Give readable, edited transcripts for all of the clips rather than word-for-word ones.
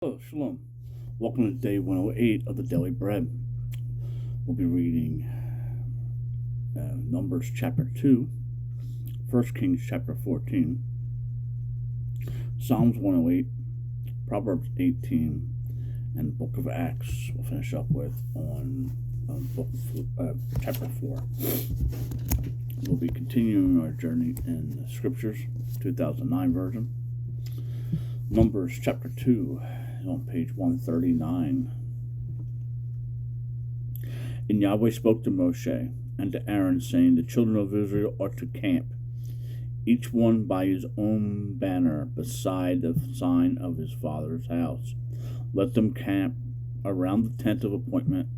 Hello, Shalom. Welcome to day 108 of the Daily Bread. We'll be reading Numbers chapter 2, 1 Kings chapter 14, Psalms 108, Proverbs 18, and the book of Acts we'll finish up with on chapter 4. We'll be continuing our journey in the Scriptures, 2009 version. Numbers chapter 2 is on page 139. And Yahweh spoke to Moshe and to Aaron, saying, The children of Israel are to camp, each one by his own banner, beside the sign of his father's house. Let them camp around the tent of appointment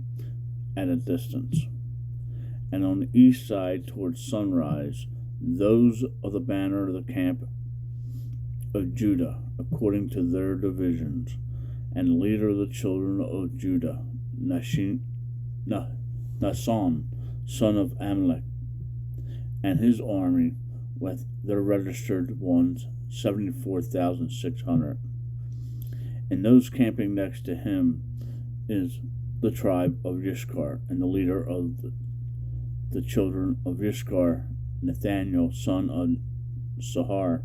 at a distance. And on the east side towards sunrise, those of the banner of the camp of Judah, according to their divisions, and the leader of the children of Judah, Naasson, son of Amalek, and his army with their registered ones, 74,600. And those camping next to him is the tribe of Yishkar, and the leader of the children of Yishkar, Nathaniel, son of Sahar,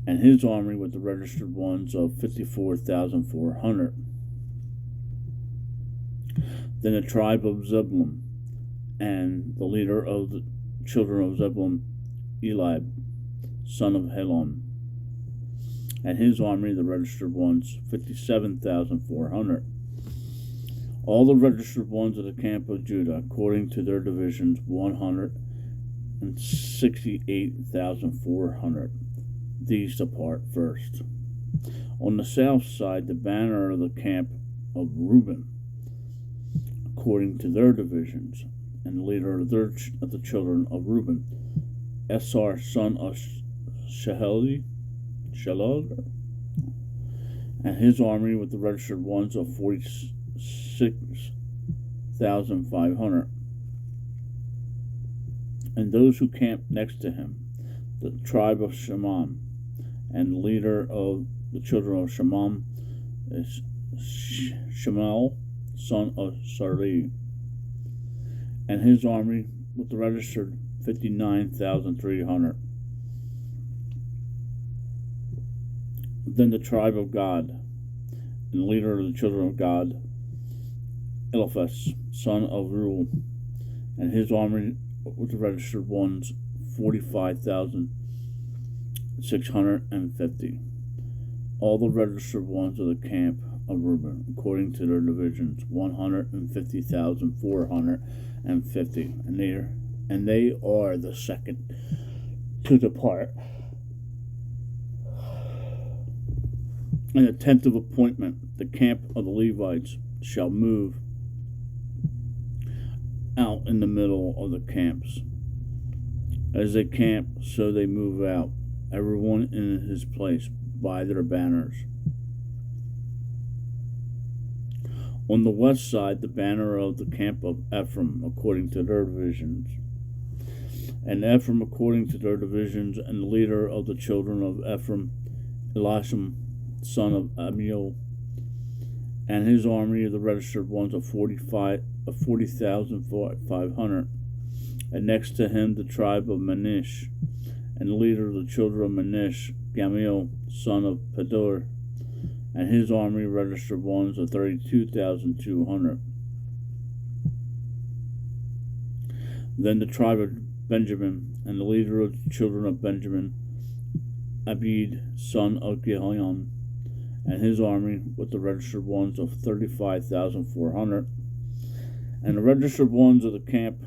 and his army with the registered ones of 54,400. Then the tribe of Zebulun, and the leader of the children of Zebulun, Eliab, son of Helon, and his army, the registered ones, 57,400. All the registered ones of the camp of Judah, according to their divisions, 168,400. These depart first. On the south side, the banner of the camp of Reuben, according to their divisions, and the leader of the children of Reuben, Esar, son of Shalal, and his army with the registered ones of 46,500. And those who camped next to him, the tribe of Shimon, and the leader of the children of Shimon is Shemuel, son of Sarli, and his army with the registered 59,300. Then the tribe of Gad, and the leader of the children of Gad, Eliphaz, son of Reuel, and his army with the registered ones, 45,650. All the registered ones of the camp of Reuben, according to their divisions, 150,450. And they are the second to depart. In the tent of appointment, the camp of the Levites shall move out in the middle of the camps. As they camp, so they move out, everyone in his place, by their banners. On the west side, the banner of the camp of Ephraim, according to their divisions. And Ephraim, according to their divisions, and the leader of the children of Ephraim, Elisham, son of Amiel, and his army of the registered ones of 40,500. And next to him the tribe of Manish, and the leader of the children of Manish, Gamaliel, son of Pedor, and his army registered ones of 32,200. Then the tribe of Benjamin, and the leader of the children of Benjamin, Abid, son of Gileon, and his army with the registered ones of 35,400. And the registered ones of the camp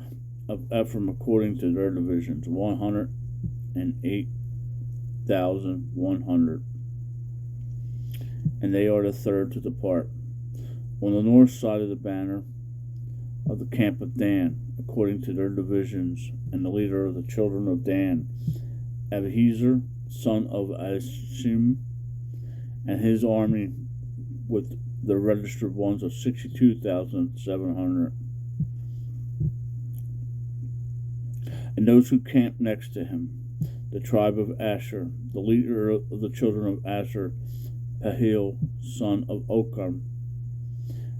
of Ephraim, according to their divisions, 108,100. And they are the third to depart. On the north side of the banner of the camp of Dan, according to their divisions, and the leader of the children of Dan, Abiezer, son of Ashim, and his army with the registered ones of 62,700. And those who camped next to him, the tribe of Asher, the leader of the children of Asher, Pahiel, son of Okam,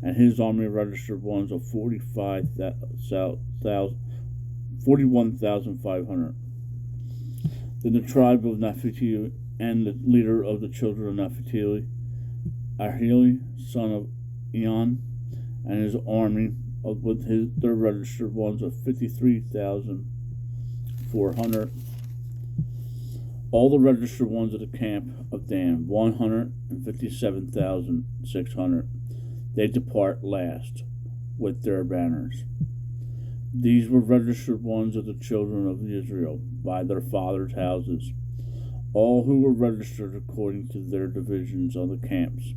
and his army registered ones of 41,500. Then the tribe of Naphtali and the leader of the children of Naphtali, Ahili, son of Eon, and his army with their registered ones of 53,400. All the registered ones of the camp of Dan, 157,600. They depart last with their banners. These were registered ones of the children of Israel by their fathers' houses, all who were registered according to their divisions of the camps,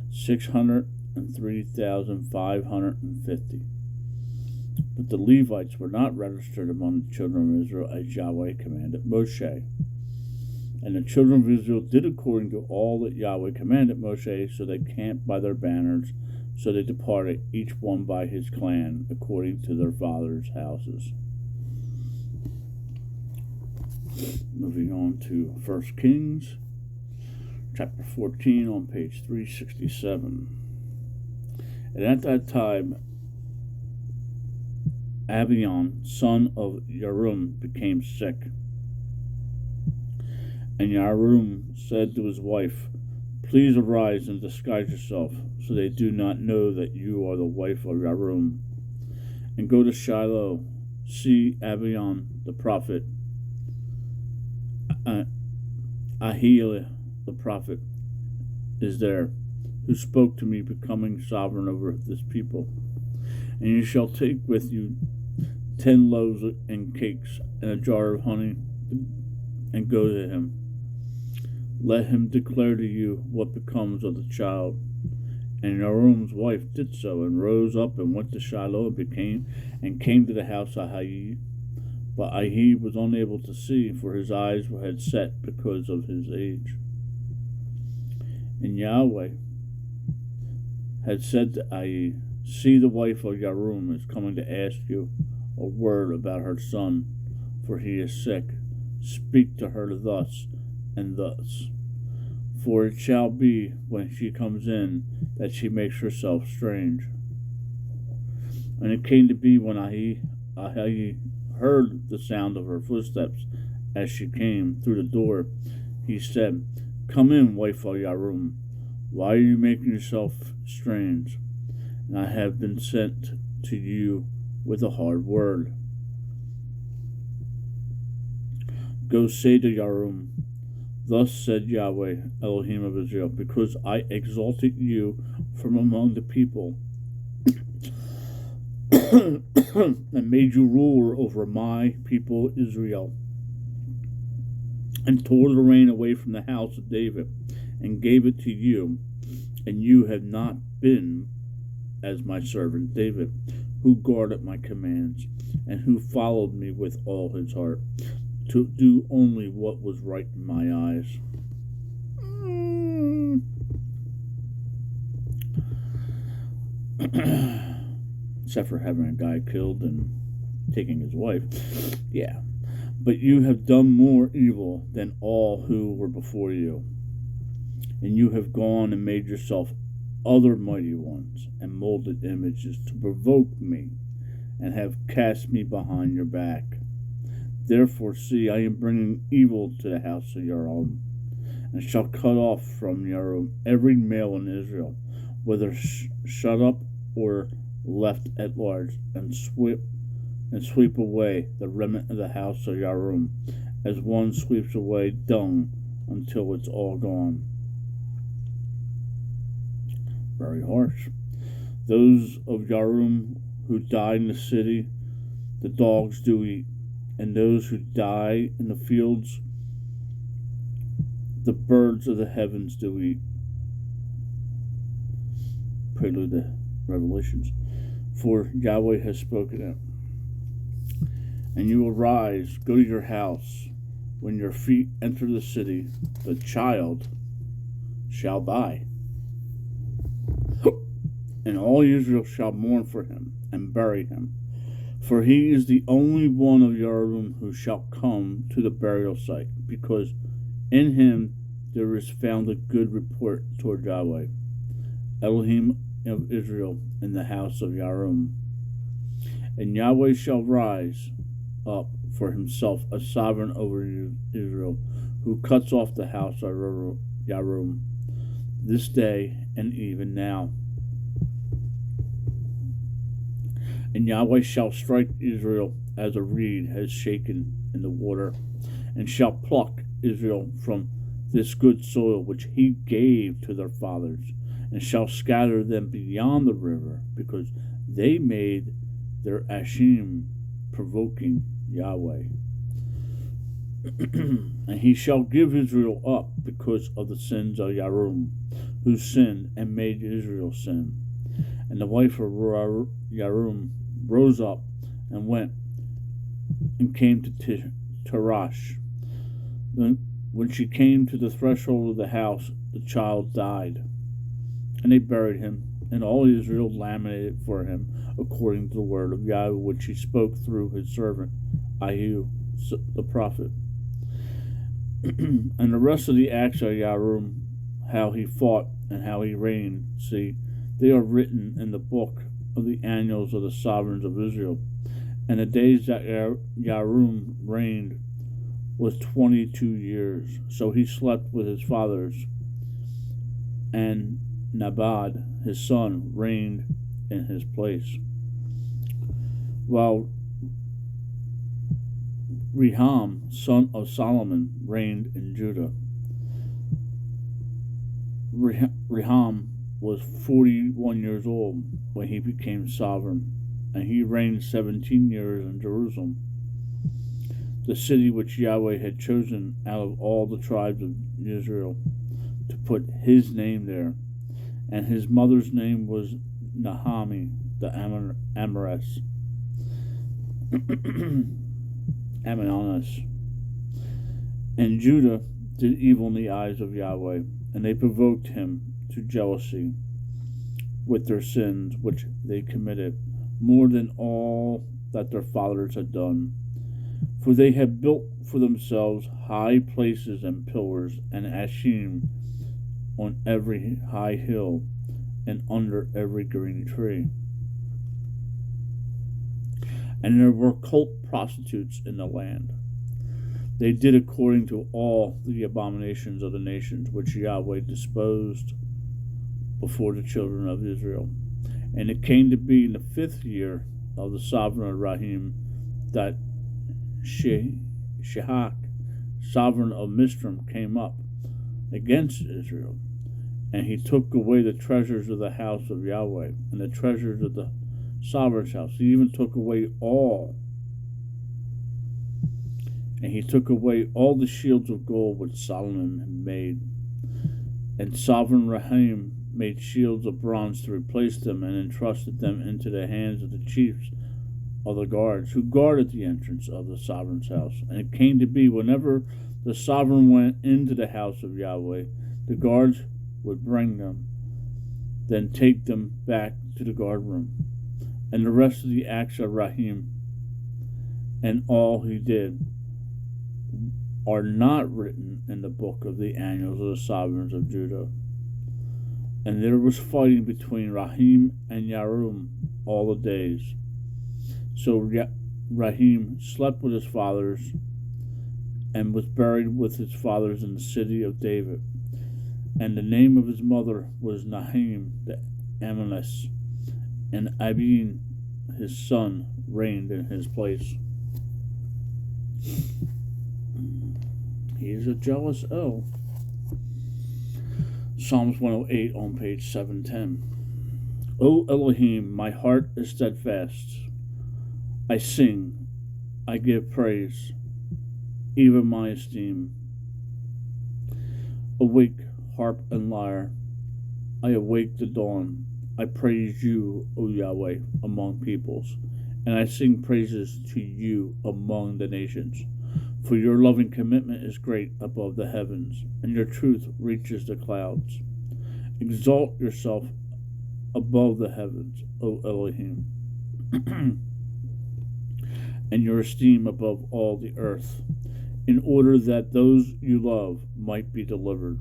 603,550. But the Levites were not registered among the children of Israel as Yahweh commanded Moshe. And the children of Israel did according to all that Yahweh commanded Moshe, so they camped by their banners, so they departed, each one by his clan, according to their fathers' houses. Moving on to 1 Kings, chapter 14, on page 367. And at that time, Abion, son of Yarum, became sick. And Yarum said to his wife, "Please arise and disguise yourself, so they do not know that you are the wife of Yarum. And go to Shiloh. See Abion the prophet, Ahili the prophet is there, who spoke to me, becoming sovereign over this people. And you shall take with you 10 loaves and cakes and a jar of honey, and go to him. Let him declare to you what becomes of the child." And Yarum's wife did so, and rose up and went to Shiloh, and came to the house of Ahi. But Ahi was unable to see, for his eyes had set because of his age. And Yahweh had said to Ahi, "See, the wife of Yarum is coming to ask you a word about her son, for he is sick. Speak to her thus and thus. For it shall be, when she comes in, that she makes herself strange." And it came to be, when Ahi heard the sound of her footsteps as she came through the door, he said, "Come in, wife of Yarum. Why are you making yourself strange? And I have been sent to you with a hard word. Go say to Yarum, Thus said Yahweh, Elohim of Israel, because I exalted you from among the people and made you ruler over my people Israel, and tore the reign away from the house of David, and gave it to you, and you have not been as my servant David, who guarded my commands, and who followed me with all his heart, to do only what was right in my eyes. Except for having a guy killed and taking his wife. Yeah. But you have done more evil than all who were before you. And you have gone and made yourself other mighty ones, and molded images to provoke me, and have cast me behind your back. Therefore, see, I am bringing evil to the house of Yarum, and shall cut off from Yarum every male in Israel, whether shut up or left at large, and sweep away the remnant of the house of Yarum, as one sweeps away dung until it's all gone. Very harsh. Those of Yarum who died in the city, the dogs do eat, and those who die in the fields, the birds of the heavens do eat. Prelude to Revelations. For Yahweh has spoken it. And you will rise, go to your house. When your feet enter the city, the child shall die. And all Israel shall mourn for him, and bury him. For he is the only one of Yarum who shall come to the burial site, because in him there is found a good report toward Yahweh, Elohim of Israel, in the house of Yarum. And Yahweh shall rise up for himself a sovereign over Israel, who cuts off the house of Yarum, this day and even now. And Yahweh shall strike Israel as a reed has shaken in the water, and shall pluck Israel from this good soil which he gave to their fathers, and shall scatter them beyond the river, because they made their Ashim provoking Yahweh. And he shall give Israel up because of the sins of Yarum, who sinned and made Israel sin. And the wife of Yarum rose up and went and came to Tarash. When she came to the threshold of the house, the child died. And they buried him, and all Israel lamented for him, according to the word of Yahweh, which he spoke through his servant Ahiu, the prophet. And the rest of the acts of Yarum, how he fought and how he reigned, see, they are written in the book of the annals of the sovereigns of Israel. And the days that Yarum reigned was 22 years. So he slept with his fathers, and Nabad, his son, reigned in his place, while Reham, son of Solomon, reigned in Judah. Reham was 41 years old when he became sovereign, and he reigned 17 years in Jerusalem, the city which Yahweh had chosen out of all the tribes of Israel to put his name there. And his mother's name was Nahami, the Amoress. Ammononess. And Judah did evil in the eyes of Yahweh, and they provoked him to jealousy with their sins which they committed, more than all that their fathers had done. For they had built for themselves high places and pillars and Ashim on every high hill and under every green tree. And there were cult prostitutes in the land. They did according to all the abominations of the nations which Yahweh disposed before the children of Israel. And it came to be in the 5th year of the sovereign of Rahim that Shihak, sovereign of Mistram, came up against Israel. And he took away the treasures of the house of Yahweh and the treasures of the sovereign's house. He even took away all. And he took away all the shields of gold which Solomon had made. And sovereign Rahim made shields of bronze to replace them, and entrusted them into the hands of the chiefs of the guards, who guarded the entrance of the sovereign's house. And it came to be, whenever the sovereign went into the house of Yahweh, the guards would bring them, then take them back to the guard room. And the rest of the acts of Rahim and all he did are not written in the book of the annals of the sovereigns of Judah. And there was fighting between Rahim and Yarum all the days. So Rahim slept with his fathers and was buried with his fathers in the city of David. And the name of his mother was Nahim the Ammoness, and Abin, his son, reigned in his place. He is a jealous O. Psalms 108 on page 710. O Elohim, my heart is steadfast. I sing, I give praise, even my esteem. Awake, harp and lyre, I awake the dawn. I praise you, O Yahweh, among peoples, and I sing praises to you among the nations. For your loving commitment is great above the heavens, and your truth reaches the clouds. Exalt yourself above the heavens, O Elohim, and your esteem above all the earth, in order that those you love might be delivered.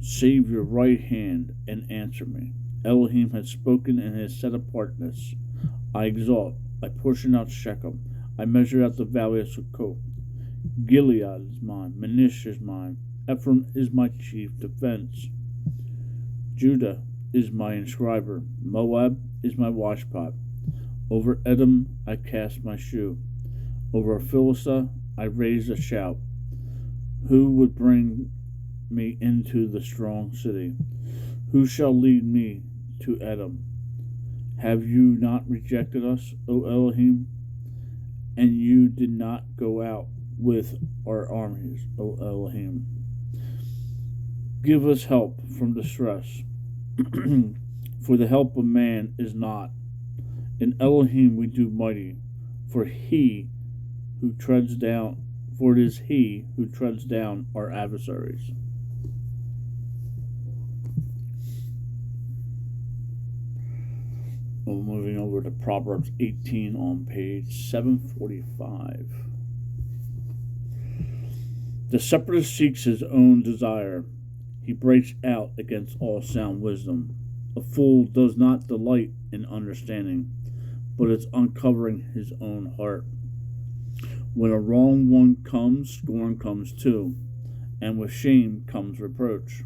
Save your right hand and answer me. Elohim has spoken in his set apartness. I exalt, I portion out Shechem, I measure out the valley of Sukkot. Gilead is mine, Manasseh is mine, Ephraim is my chief defense. Judah is my inscriber, Moab is my washpot. Over Edom I cast my shoe. Over Philistia I raise a shout. Who would bring me into the strong city? Who shall lead me to Edom? Have you not rejected us, O Elohim? And you did not go out with our armies, O Elohim. Give us help from distress, for the help of man is not. In Elohim we do mighty, for it is he who treads down our adversaries. We're moving over to Proverbs 18 on page 745. The separatist seeks his own desire. He breaks out against all sound wisdom. A fool does not delight in understanding, but it's uncovering his own heart. When a wrong one comes, scorn comes too, and with shame comes reproach.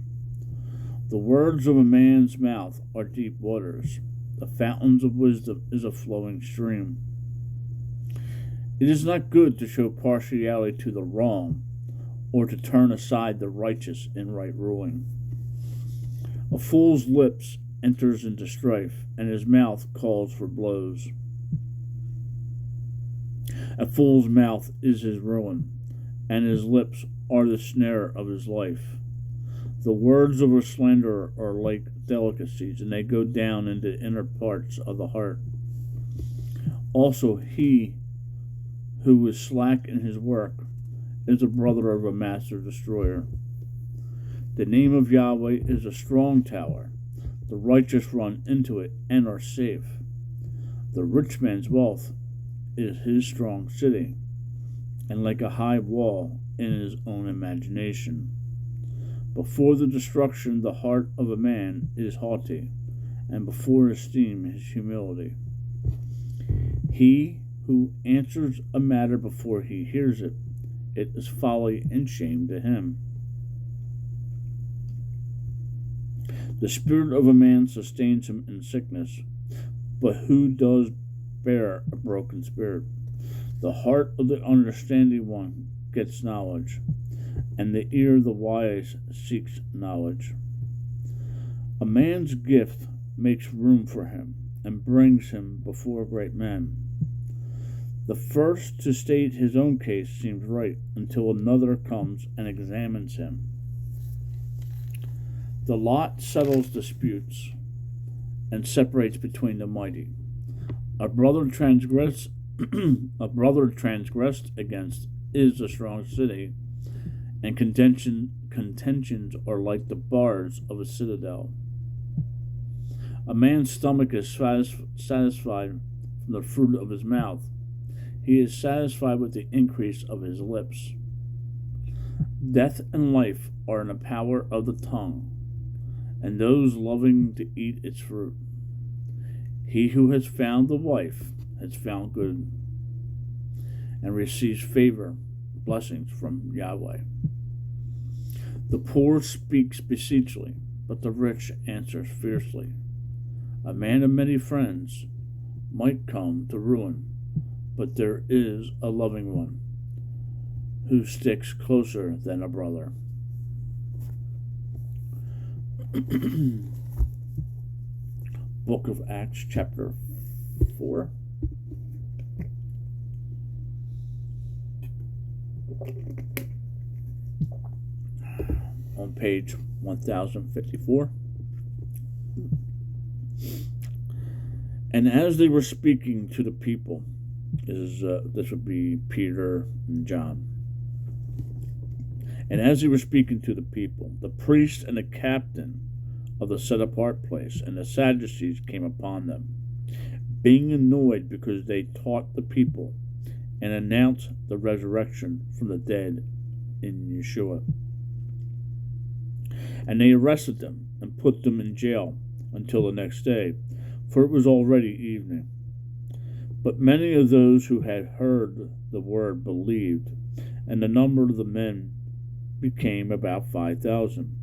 The words of a man's mouth are deep waters. The fountains of wisdom is a flowing stream. It is not good to show partiality to the wrong, or to turn aside the righteous in right ruling. A fool's lips enters into strife, and his mouth calls for blows. A fool's mouth is his ruin, and his lips are the snare of his life. The words of a slanderer are like delicacies, and they go down into the inner parts of the heart. Also, he who is slack in his work is a brother of a master destroyer. The name of Yahweh is a strong tower. The righteous run into it and are safe. The rich man's wealth is his strong city, and like a high wall in his own imagination. Before the destruction, the heart of a man is haughty, and before esteem his humility. He who answers a matter before he hears it, it is folly and shame to him. The spirit of a man sustains him in sickness, but who does bear a broken spirit? The heart of the understanding one gets knowledge, and the ear of the wise seeks knowledge. A man's gift makes room for him, and brings him before great men. The first to state his own case seems right, until another comes and examines him. The lot settles disputes, and separates between the mighty. A brother transgressed against is a strong city, and contentions are like the bars of a citadel. A man's stomach is satisfied from the fruit of his mouth. He is satisfied with the increase of his lips. Death and life are in the power of the tongue, and those loving to eat its fruit. He who has found the wife has found good, and receives favor, blessings from Yahweh. The poor speaks beseechingly, but the rich answers fiercely. A man of many friends might come to ruin, but there is a loving one who sticks closer than a brother. Book of Acts, chapter 4. On page 1054. And as they were speaking to the people, this would be Peter and John. And as they were speaking to the people, the priest and the captain of the set-apart place and the Sadducees came upon them, being annoyed because they taught the people and announced the resurrection from the dead in Yeshua. And they arrested them and put them in jail until the next day, for it was already evening. But many of those who had heard the word believed, and the number of the men became about 5,000.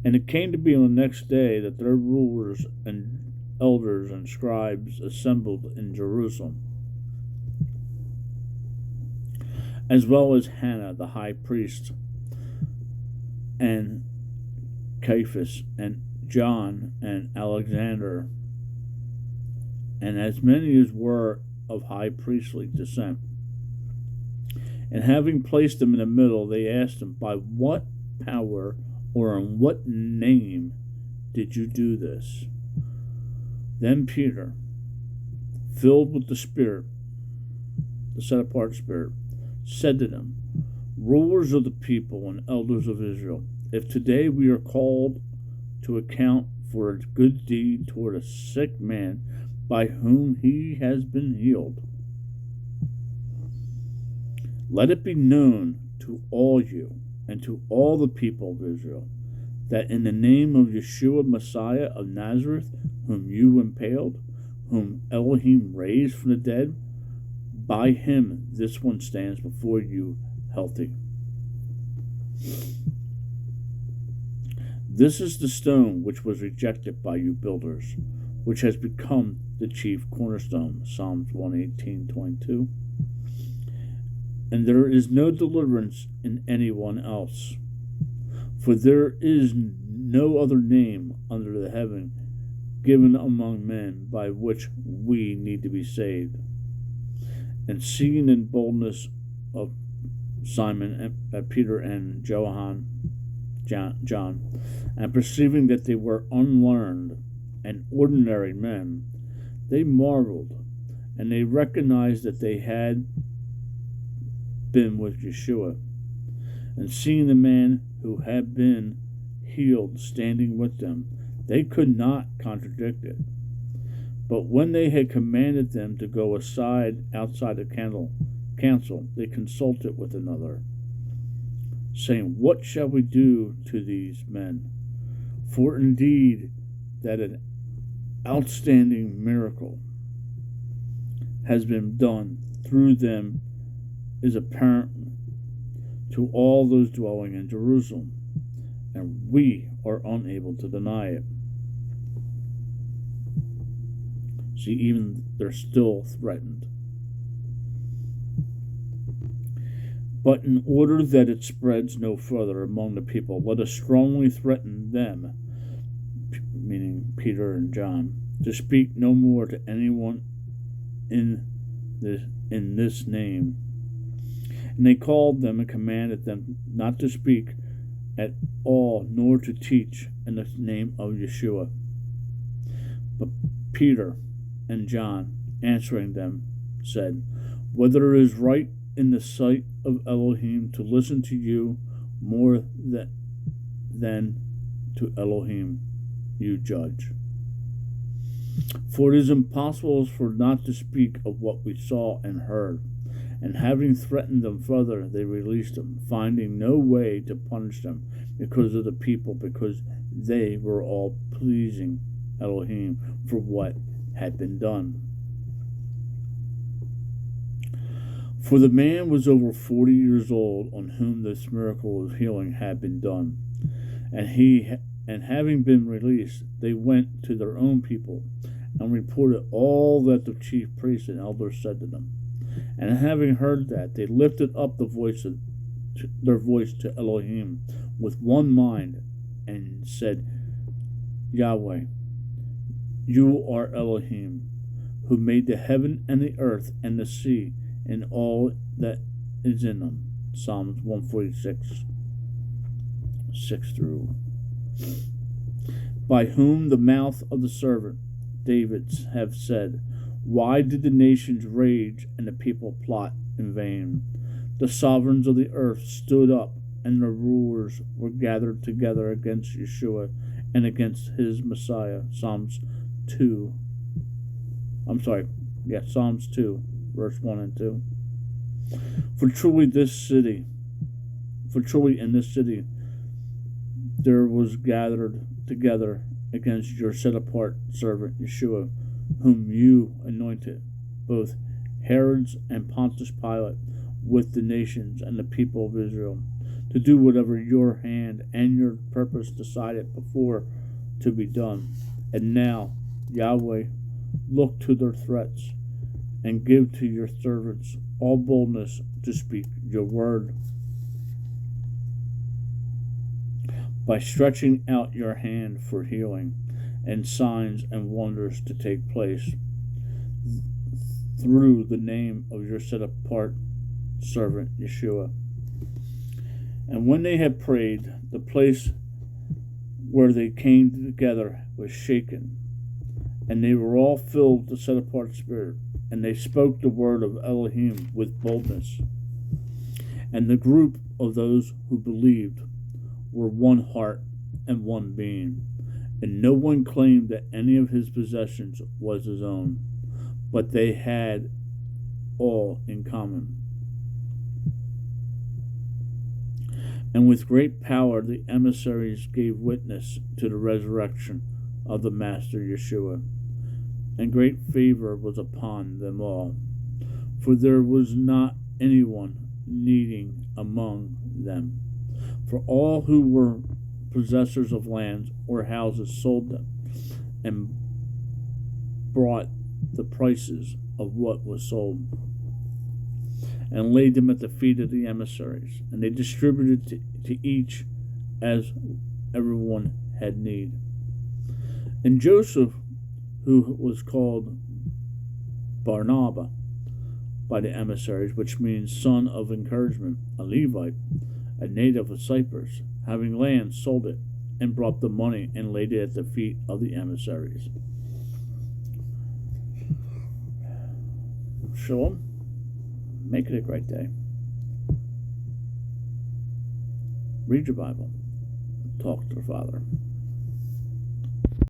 And it came to be on the next day that their rulers and elders and scribes assembled in Jerusalem, as well as Hannah the high priest, and Caiaphas, and John, and Alexander, and as many as were of high priestly descent. And having placed them in the middle, they asked him, "By what power or in what name did you do this?" Then Peter, filled with the Spirit, the set-apart Spirit, said to them, "Rulers of the people and elders of Israel, if today we are called to account for a good deed toward a sick man by whom he has been healed, let it be known to all you and to all the people of Israel that in the name of Yeshua Messiah of Nazareth, whom you impaled, whom Elohim raised from the dead, by him this one stands before you healthy. This is the stone which was rejected by you builders, which has become the chief cornerstone." Psalms 118:22. "And there is no deliverance in anyone else, for there is no other name under the heaven given among men by which we need to be saved." And seeing the boldness of Simon, Peter, and John, and perceiving that they were unlearned and ordinary men, they marveled, and they recognized that they had been with Yeshua. And seeing the man who had been healed standing with them, they could not contradict it. But when they had commanded them to go aside outside the council, they consulted with another, saying, "What shall we do to these men? For indeed that an outstanding miracle has been done through them is apparent to all those dwelling in Jerusalem, and we are unable to deny it." See, even they're still threatened. "But in order that it spreads no further among the people, let us strongly threaten them," meaning Peter and John, "to speak no more to anyone in this name." And they called them and commanded them not to speak at all, nor to teach in the name of Yeshua. But Peter and John, answering them, said, "Whether it is right in the sight of Elohim to listen to you more than to Elohim, you judge. For it is impossible for not to speak of what we saw and heard." And having threatened them further, they released them, finding no way to punish them because of the people, because they were all pleasing Elohim for what had been done. For the man was over 40 years old on whom this miracle of healing had been done. And having been released, they went to their own people and reported all that the chief priests and elders said to them. And having heard that, they lifted up their voice to Elohim with one mind and said, "Yahweh, you are Elohim, who made the heaven and the earth and the sea and all that is in them." Psalms 146, 6 through. "By whom the mouth of the servant David have said, why did the nations rage and the people plot in vain? The sovereigns of the earth stood up, and the rulers were gathered together against Yeshua and against his Messiah." Psalms 2, verse 1 and 2. For truly in this city there was gathered together against your set apart servant Yeshua, whom you anointed, both Herod's and Pontius Pilate, with the nations and the people of Israel, to do whatever your hand and your purpose decided before to be done. And now, Yahweh, look to their threats, and give to your servants all boldness to speak your word. By stretching out your hand for healing, and signs and wonders to take place through the name of your set apart servant Yeshua. And when they had prayed, the place where they came together was shaken, and they were all filled with the set apart spirit, and they spoke the word of Elohim with boldness. And the group of those who believed were one heart and one being, and no one claimed that any of his possessions was his own, but they had all in common. And with great power the emissaries gave witness to the resurrection of the Master Yeshua, and great favor was upon them all, for there was not anyone needing among them. For all who were possessors of lands or houses sold them, and brought the prices of what was sold, and laid them at the feet of the emissaries, and they distributed to each as everyone had need. And Joseph, who was called Barnabas by the emissaries, which means son of encouragement, a Levite, a native of Cyprus, having land, sold it, and brought the money and laid it at the feet of the emissaries. Shalom. Make it a great day. Read your Bible. Talk to the Father.